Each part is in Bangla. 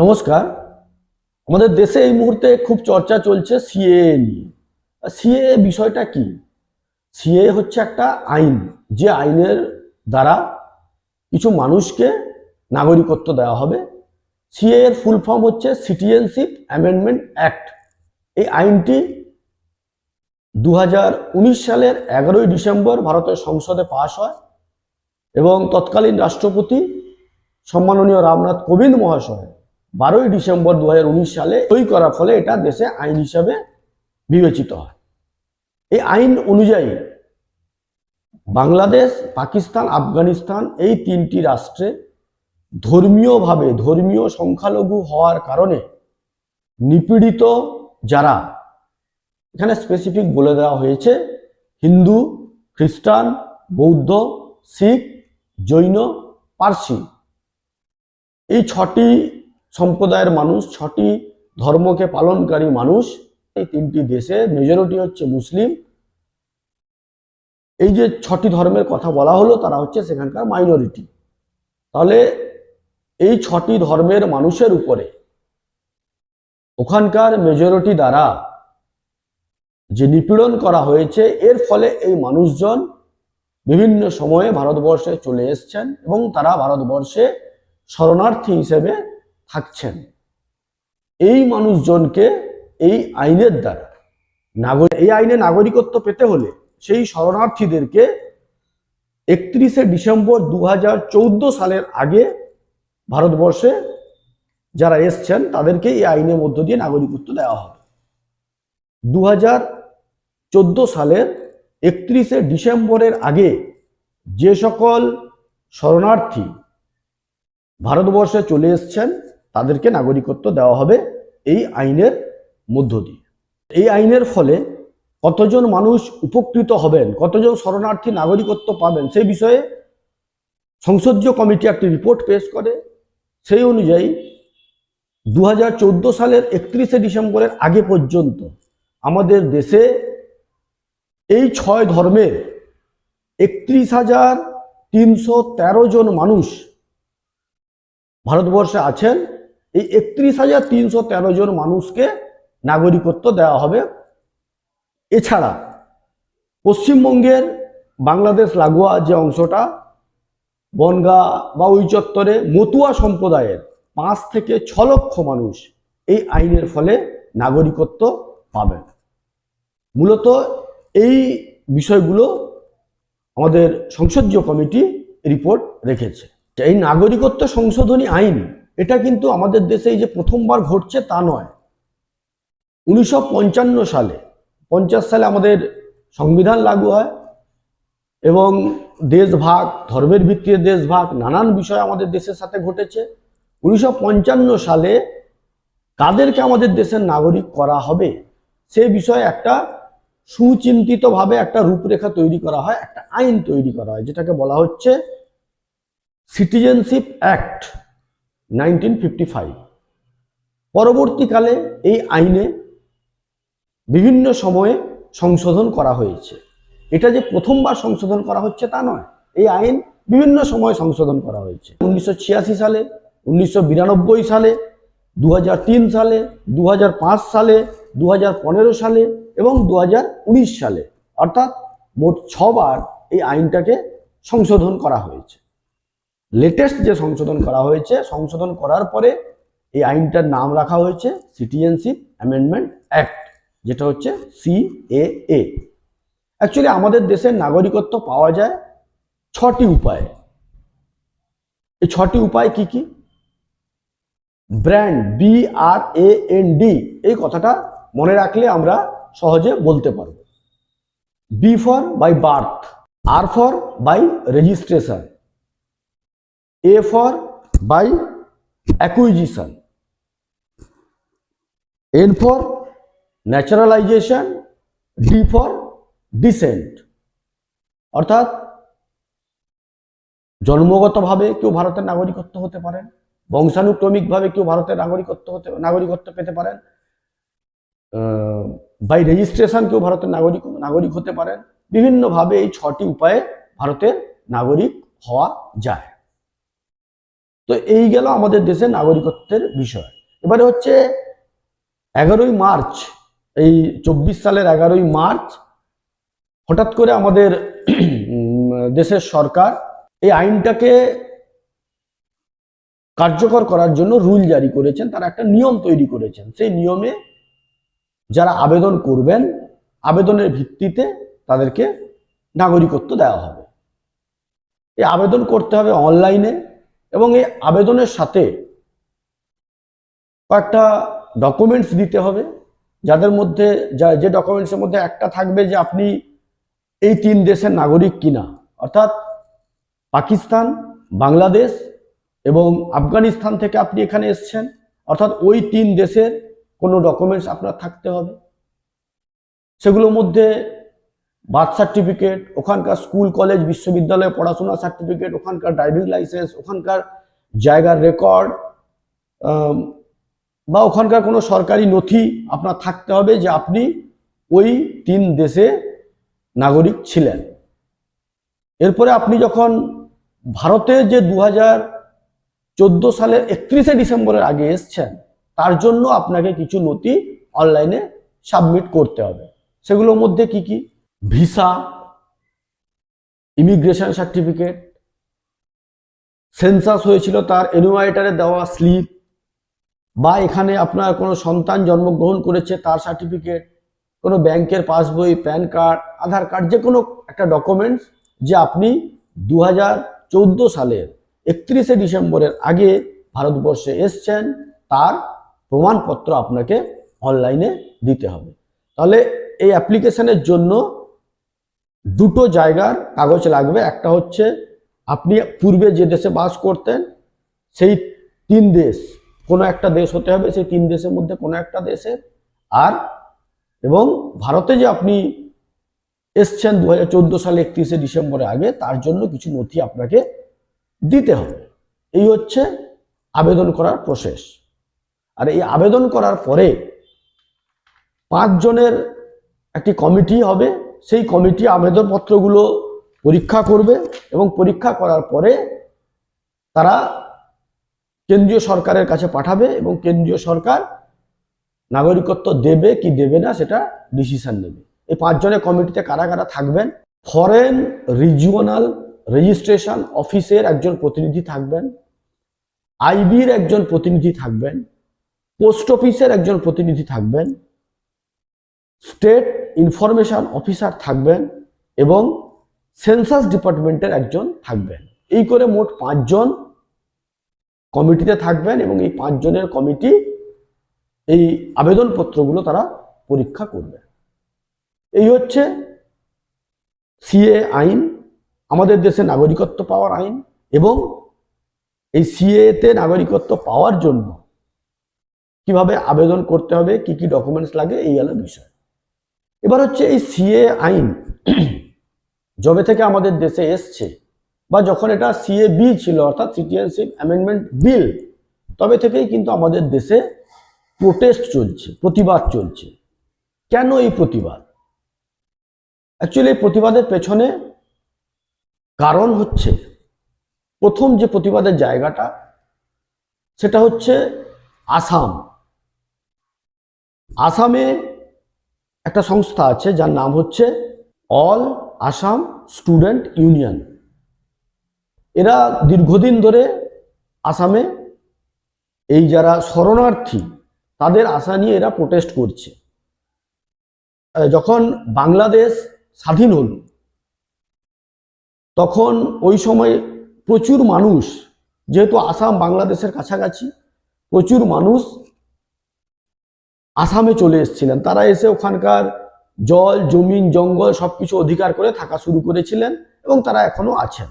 নমস্কার। আমাদের দেশে এই মুহূর্তে খুব চর্চা চলছে সিএএ নিয়ে। সিএএ বিষয়টা কি? সিএএ হচ্ছে একটা আইন, যে আইনের দ্বারা কিছু মানুষকে নাগরিকত্ব দেওয়া হবে। সিএএ এর ফুল ফর্ম হচ্ছে সিটিজেনশিপ অ্যামেন্ডমেন্ট অ্যাক্ট। এই আইনটি 2019 সালের 11ই ডিসেম্বর ভারতের সংসদে পাশ হয় এবং তৎকালীন রাষ্ট্রপতি সম্মাননীয় রামনাথ কোবিন্দ মহাশয় 12ই ডিসেম্বর 2019 সালে সই করার ফলে এটা দেশে আইন হিসাবে বিবেচিত হয়। এই আইন অনুযায়ী বাংলাদেশ, পাকিস্তান, আফগানিস্তান এই তিনটি রাষ্ট্রে ধর্মীয় সংখ্যালঘু হওয়ার কারণে নিপীড়িত যারা, এখানে স্পেসিফিক বলে দেওয়া হয়েছে হিন্দু, খ্রিস্টান, বৌদ্ধ, শিখ, জৈন, পার্সি, এই 6টি সম্প্রদায়ের মানুষ, 6টি ধর্মকে পালনকারী মানুষ। এই তিনটি দেশে মেজরিটি হচ্ছে মুসলিম। এই যে 6টি ধর্মের কথা বলা হলো তারা হচ্ছে সেখানকার মাইনরিটি। তাহলে এই 6টি ধর্মের মানুষের উপরে ওখানকার মেজরিটি দ্বারা যে নিপীড়ন করা হয়েছে, এর ফলে এই মানুষজন বিভিন্ন সময়ে ভারতবর্ষে চলে এসছেন এবং তারা ভারতবর্ষে শরণার্থী হিসেবে থাকছেন। এই মানুষজনকে এই আইনের দ্বারা এই আইনে নাগরিকত্ব পেতে হলে সেই শরণার্থীদেরকে 31শে ডিসেম্বর 2014 সালের আগে ভারতবর্ষে যারা এসছেন তাদেরকে এই আইনের মধ্য দিয়ে নাগরিকত্ব দেওয়া হবে। 2014 সালের 31শে ডিসেম্বরের আগে যে সকল শরণার্থী ভারতবর্ষে চলে এসছেন তাদেরকে নাগরিকত্ব দেওয়া হবে এই আইনের মধ্য দিয়ে। এই আইনের ফলে কতজন মানুষ উপকৃত হবেন, কতজন শরণার্থী নাগরিকত্ব পাবেন, সেই বিষয়ে সংসদীয় কমিটি একটি রিপোর্ট পেশ করে। সেই অনুযায়ী 2014 সালের 31শে ডিসেম্বরের আগে পর্যন্ত আমাদের দেশে এই 6 ধর্মের 31,313 জন মানুষ ভারতবর্ষে আছেন। এই 31,313 জন মানুষকে নাগরিকত্ব দেওয়া হবে। এছাড়া পশ্চিমবঙ্গের বাংলাদেশ লাগোয়া যে অংশটা, বনগাঁ বা ওই চত্বরে মতুয়া সম্প্রদায়ের 5 থেকে 6 লক্ষ মানুষ এই আইনের ফলে নাগরিকত্ব পাবেন। মূলত এই বিষয়গুলো আমাদের সংসদীয় কমিটি রিপোর্ট রেখেছে। এই নাগরিকত্ব সংশোধনী আইন, এটা কিন্তু আমাদের দেশে এই যে প্রথমবার ঘটছে তা নয়। 1955 সালে 50 সালে আমাদের সংবিধান লাগু হয় এবং দেশভাগ, ধর্মের ভিত্তিতে দেশভাগ, নানান বিষয় আমাদের দেশের সাথে ঘটেছে। 1955 সালে কাদেরকে আমাদের দেশের নাগরিক করা হবে সে বিষয়ে একটা সুচিন্তিতভাবে একটা রূপরেখা তৈরি করা হয়, একটা আইন তৈরি করা হয়, যেটাকে বলা হচ্ছে সিটিজেনশিপ অ্যাক্ট 1955। পরবর্তীকালে এই আইনে বিভিন্ন সময়ে সংশোধন করা হয়েছে। এটা যে প্রথমবার সংশোধন করা হচ্ছে তা নয়, এই আইন বিভিন্ন সময় সংশোধন করা হয়েছে। 1986 সালে, 1992 সালে, 2003 সালে, 2005 সালে, 2015 সালে এবং 2019 সালে, অর্থাৎ মোট 6 বার এই আইনটাকে সংশোধন করা হয়েছে। লেটেস্ট যে সংশোধন করা হয়েছে, সংশোধন করার পরে এই আইনটার নাম রাখা হয়েছে সিটিজেনশিপ অ্যামেন্ডমেন্ট অ্যাক্ট, যেটা হচ্ছে সিএএ। অ্যাকচুয়ালি আমাদের দেশের নাগরিকত্ব পাওয়া যায় 6টি উপায়ে। এই 6টি উপায় কি কি? ব্র্যান্ড, BRAND, এই কথাটা মনে রাখলে আমরা সহজে বলতে পারব। B for by birth, R for by registration, A for by acquisition, N for naturalization, D for descent. অর্থাৎ জন্মগতভাবে কেউ ভারতের নাগরিকত্ব হতে পারেন, বংশানুক্রমিকভাবে কেউ ভারতের নাগরিকত্ব পেতে পারেন, বাই রেজিস্ট্রেশন কেউ ভারতের নাগরিক হতে পারেন। বিভিন্নভাবে এই 6টি উপায়ে ভারতের নাগরিক হওয়া যায়। তো এই গেল আমাদের দেশের নাগরিকত্বের বিষয়। এবারে হচ্ছে 11ই মার্চ, এই 24 সালের 11ই মার্চ হঠাৎ করে আমাদের দেশের সরকার এই আইনটাকে কার্যকর করার জন্য রুল জারি করেছেন, তারা একটা নিয়ম তৈরি করেছেন। সেই নিয়মে যারা আবেদন করবেন, আবেদনের ভিত্তিতে তাদেরকে নাগরিকত্ব দেওয়া হবে। এই আবেদন করতে হবে অনলাইনে, এবং এই আবেদনের সাথে কয়েকটা ডকুমেন্টস দিতে হবে, যাদের মধ্যে যে ডকুমেন্টসের মধ্যে একটা থাকবে যে আপনি এই 3 দেশের নাগরিক কিনা, অর্থাৎ পাকিস্তান, বাংলাদেশ এবং আফগানিস্তান থেকে আপনি এখানে এসেছেন, অর্থাৎ ওই 3 দেশের কোনো ডকুমেন্টস আপনার থাকতে হবে। সেগুলোর মধ্যে বার্থ সার্টিফিকেট, ওখানকার স্কুল কলেজ বিশ্ববিদ্যালয়ে পড়াশোনা সার্টিফিকেট, ওখানকার ড্রাইভিং লাইসেন্স, ওখানকার জায়গার রেকর্ড বা ওখানকার কোনো সরকারি নথি আপনার থাকতে হবে যে আপনি ওই 3 দেশে নাগরিক ছিলেন। এরপরে আপনি যখন ভারতে যে 2014 সালের 31শে ডিসেম্বরের আগে এসছেন, তার জন্য আপনাকে কিছু নথি অনলাইনে সাবমিট করতে হবে। সেগুলোর মধ্যে কি কি? ভিসা, ইমিগ্রেশন সার্টিফিকেট, সেন্সাস হয়েছিল তার এনুমারেটরে দেওয়া স্লিপ, বা এখানে আপনার কোনো সন্তান জন্মগ্রহণ করেছে তার সার্টিফিকেট, কোনো ব্যাংকের পাসবই, প্যান কার্ড, আধার কার্ড, যে কোনো একটা ডকুমেন্টস যে আপনি 2014 সালের 31শে ডিসেম্বরের আগে ভারতবর্ষে এসছেন, তার প্রমাণপত্র আপনাকে অনলাইনে দিতে হবে। তাহলে এই অ্যাপ্লিকেশনের জন্য 2টো জায়গার কাগজ লাগবে। একটা হচ্ছে আপনি পূর্বে যে দেশে বাস করতেন সেই 3 দেশ, কোনো একটা দেশ হতে হবে, সেই 3 দেশের মধ্যে কোনো একটা দেশের, আর এবং ভারতে যে আপনি এসছেন 2014 সালে 31শে ডিসেম্বরের আগে, তার জন্য কিছু নথি আপনাকে দিতে হবে। এই হচ্ছে আবেদন করার প্রসেস। আর এই আবেদন করার পরে 5 জনের একটি কমিটি হবে, সেই কমিটি আবেদনপত্রগুলো পরীক্ষা করবে, এবং পরীক্ষা করার পরে তারা কেন্দ্রীয় সরকারের কাছে পাঠাবে, এবং কেন্দ্রীয় সরকার নাগরিকত্ব দেবে কি দেবে না সেটা ডিসিশন নেবে। এই 5 জনের কমিটিতে কারা কারা থাকবেন? ফরেন রিজিওনাল রেজিস্ট্রেশন অফিসের একজন প্রতিনিধি থাকবেন, আইবির একজন প্রতিনিধি থাকবেন, পোস্ট অফিসের একজন প্রতিনিধি থাকবেন, স্টেট ইনফরমেশন অফিসার থাকবেন, এবং সেন্সাস ডিপার্টমেন্টের একজন থাকবেন। এই করে মোট 5 জন কমিটিতে থাকবেন, এবং এই 5 জনের কমিটি এই আবেদনপত্রগুলো তারা পরীক্ষা করবে। এই হচ্ছে সিএ আইন, আমাদের দেশে নাগরিকত্ব পাওয়ার আইন। এবং এই সিএতে নাগরিকত্ব পাওয়ার জন্য কিভাবে আবেদন করতে হবে, কি কি ডকুমেন্টস লাগে, এই হলো বিষয়। এবার হচ্ছে এই সিএ আইন যবে থেকে আমাদের দেশে এসছে, বা যখন এটা সিএ বি ছিল, অর্থাৎ সিটিজেনশিপ অ্যামেন্ডমেন্ট বিল, তবে থেকেই কিন্তু আমাদের দেশে প্রোটেস্ট চলছে, প্রতিবাদ চলছে। কেন এই প্রতিবাদ? অ্যাকচুয়ালি এই প্রতিবাদের পেছনে কারণ হচ্ছে, প্রথম যে প্রতিবাদের জায়গাটা সেটা হচ্ছে আসাম। আসামে একটা সংস্থা আছে যার নাম হচ্ছে অল আসাম স্টুডেন্ট ইউনিয়ন। এরা দীর্ঘদিন ধরে আসামে এই যারা শরণার্থী তাদের আশা নিয়ে এরা প্রোটেস্ট করছে। যখন বাংলাদেশ স্বাধীন হল, তখন ওই সময় প্রচুর মানুষ, যেহেতু আসাম বাংলাদেশের কাছাকাছি, প্রচুর মানুষ আসামে চলে এসেছিলেন। তারা এসে ওখানকার জল, জমিন, জঙ্গল সবকিছু অধিকার করে থাকা শুরু করেছিলেন, এবং তারা এখনো আছেন।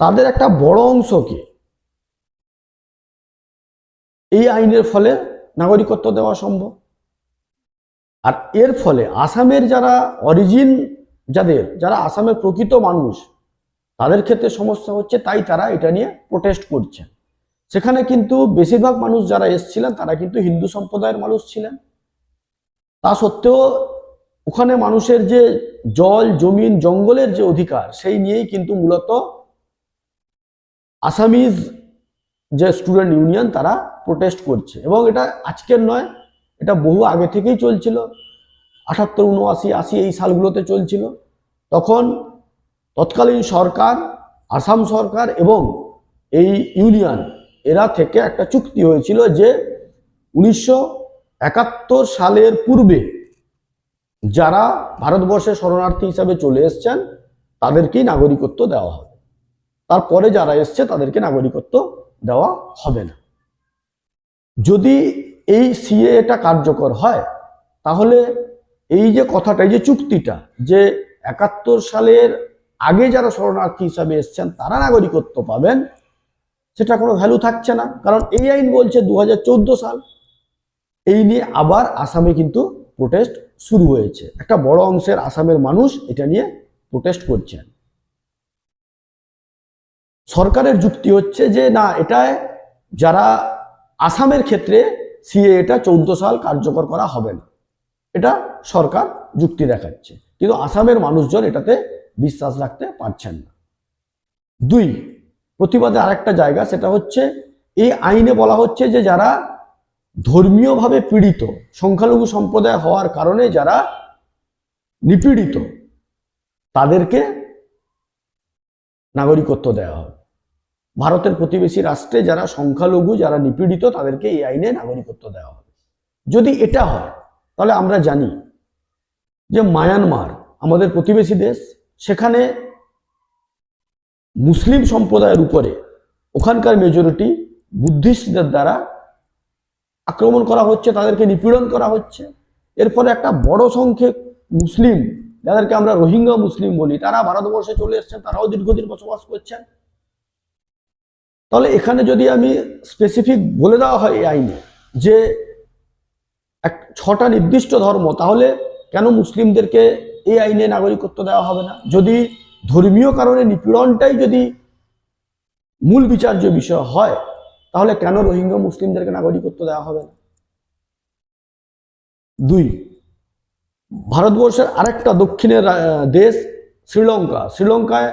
তাদের একটা বড় অংশকে এই আইনের ফলে নাগরিকত্ব দেওয়া সম্ভব। আর এর ফলে আসামের যারা অরিজিন, যারা আসামের প্রকৃত মানুষ, তাদের ক্ষেত্রে সমস্যা হচ্ছে, তাই তারা এটা নিয়ে প্রোটেস্ট করছেন। সেখানে কিন্তু বেশিরভাগ মানুষ যারা এসেছিলেন তারা কিন্তু হিন্দু সম্প্রদায়ের মানুষ ছিলেন। তা সত্ত্বেও ওখানে মানুষের যে জল, জমিন, জঙ্গলের যে অধিকার, সেই নিয়েই কিন্তু মূলত আসামিজ যে স্টুডেন্ট ইউনিয়ন তারা প্রোটেস্ট করছে, এবং এটা আজকের নয়, এটা বহু আগে থেকেই চলছিল। 78, 79, 80 এই সালগুলোতে চলছিল। তখন তৎকালীন সরকার, আসাম সরকার এবং এই ইউনিয়ন এরা থেকে একটা চুক্তি হয়েছিল যে 1971 সালের পূর্বে যারা ভারতবর্ষে শরণার্থী হিসাবে চলে এসছেন তাদেরকেই নাগরিকত্ব দেওয়া হবে, তারপরে যারা এসছে তাদেরকে নাগরিকত্ব দেওয়া হবে না। যদি এই সিএ এটা কার্যকর হয়, তাহলে এই যে কথাটা, এই যে চুক্তিটা, যে 71 সালের আগে যারা শরণার্থী হিসাবে এসছেন তারা নাগরিকত্ব পাবেন, সেটা কোনো ভ্যালু থাকছে না। কারণ এই আইন বলছে 2014 সাল। এই নিয়ে আবার আসামে কিন্তু প্রোটেস্ট শুরু হয়েছে। একটা বড় অংশের আসামের মানুষ এটা নিয়ে প্রোটেস্ট করছেন। সরকারের যুক্তি হচ্ছে যে না, এটা যারা আসামের ক্ষেত্রে সিএ এটা 14 সাল কার্যকর করা হবে না, এটা সরকার যুক্তি দেখাচ্ছে, কিন্তু আসামের মানুষজন এটাতে বিশ্বাস রাখতে পারছেন না। 2, প্রতিবাদে আরেকটা জায়গা, সেটা হচ্ছে এই আইনে বলা হচ্ছে যে যারা ধর্মীয়ভাবে পীড়িত, সংখ্যালঘু সম্প্রদায় হওয়ার কারণে যারা নিপীড়িত, তাদেরকে নাগরিকত্ব দেওয়া হবে। ভারতের প্রতিবেশী রাষ্ট্রে যারা সংখ্যালঘু, যারা নিপীড়িত, তাদেরকে এই আইনে নাগরিকত্ব দেওয়া হবে। যদি এটা হয়, তাহলে আমরা জানি যে মায়ানমার আমাদের প্রতিবেশী দেশ, সেখানে মুসলিম সম্প্রদায়ের উপরে ওখানকার মেজরিটি বুদ্ধিস্টদের দ্বারা আক্রমণ করা হচ্ছে, তাদেরকে নিপীড়ন করা হচ্ছে। এর ফলে একটা বড় সংখ্যক মুসলিম, যাদেরকে আমরা রোহিঙ্গা মুসলিম বলি, তারা ভারতবর্ষে চলে এসছেন, তারাও দীর্ঘদিন বসবাস করছেন। তাহলে এখানে যদি আমি স্পেসিফিক বলে দেওয়া হয় এই আইনে যে 6টা নির্দিষ্ট ধর্ম, তাহলে কেন মুসলিমদেরকে এই আইনে নাগরিকত্ব দেওয়া হবে না? যদি ধর্মীয় কারণে নিপীড়নটাই যদি মূল বিচার্য বিষয় হয়, তাহলে কেন রোহিঙ্গা মুসলিমদেরকে নাগরিকত্ব দেওয়া হবে না? 2, ভারতবর্ষের আরেকটা দক্ষিণের দেশ শ্রীলঙ্কা। শ্রীলঙ্কায়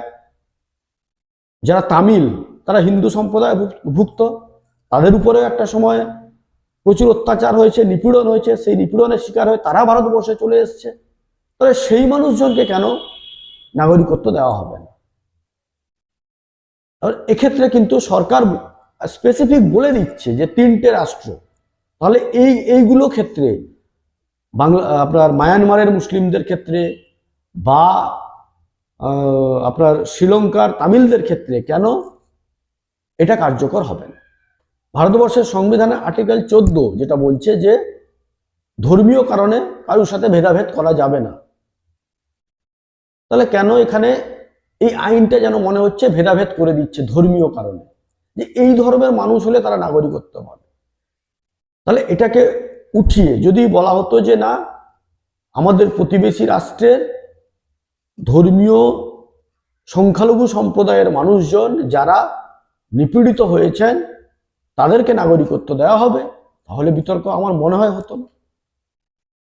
যারা তামিল, তারা হিন্দু সম্প্রদায় ভুক্ত, তাদের উপরেও একটা সময় প্রচুর অত্যাচার হয়েছে, নিপীড়ন হয়েছে। সেই নিপীড়নের শিকার হয়ে তারা ভারতবর্ষে চলে এসছে। তাহলে সেই মানুষজনকে কেন নাগরিকত্ব দেওয়া হবে না? এক্ষেত্রে কিন্তু সরকার স্পেসিফিক বলে দিচ্ছে যে 3টে রাষ্ট্র। তাহলে এইগুলো ক্ষেত্রে আপনার মায়ানমারের মুসলিমদের ক্ষেত্রে বা আপনার শ্রীলঙ্কার তামিলদের ক্ষেত্রে কেন এটা কার্যকর হবে না? ভারতবর্ষের সংবিধানের আর্টিকেল 14 যেটা বলছে যে ধর্মীয় কারণে কারোর সাথে ভেদাভেদ করা যাবে না। তাহলে কেন এখানে এই আইনটা যেন মনে হচ্ছে ভেদাভেদ করে দিচ্ছে ধর্মীয় কারণে, যে এই ধর্মের মানুষ হলে তারা নাগরিকত্ব পাবে। তাহলে এটাকে উঠিয়ে যদি বলা হতো যে না, আমাদের প্রতিবেশী রাষ্ট্রের ধর্মীয় সংখ্যালঘু সম্প্রদায়ের মানুষজন যারা নিপীড়িত হয়েছেন তাদেরকে নাগরিকত্ব দেওয়া হবে, তাহলে বিতর্ক আমার মনে হয় হতো না।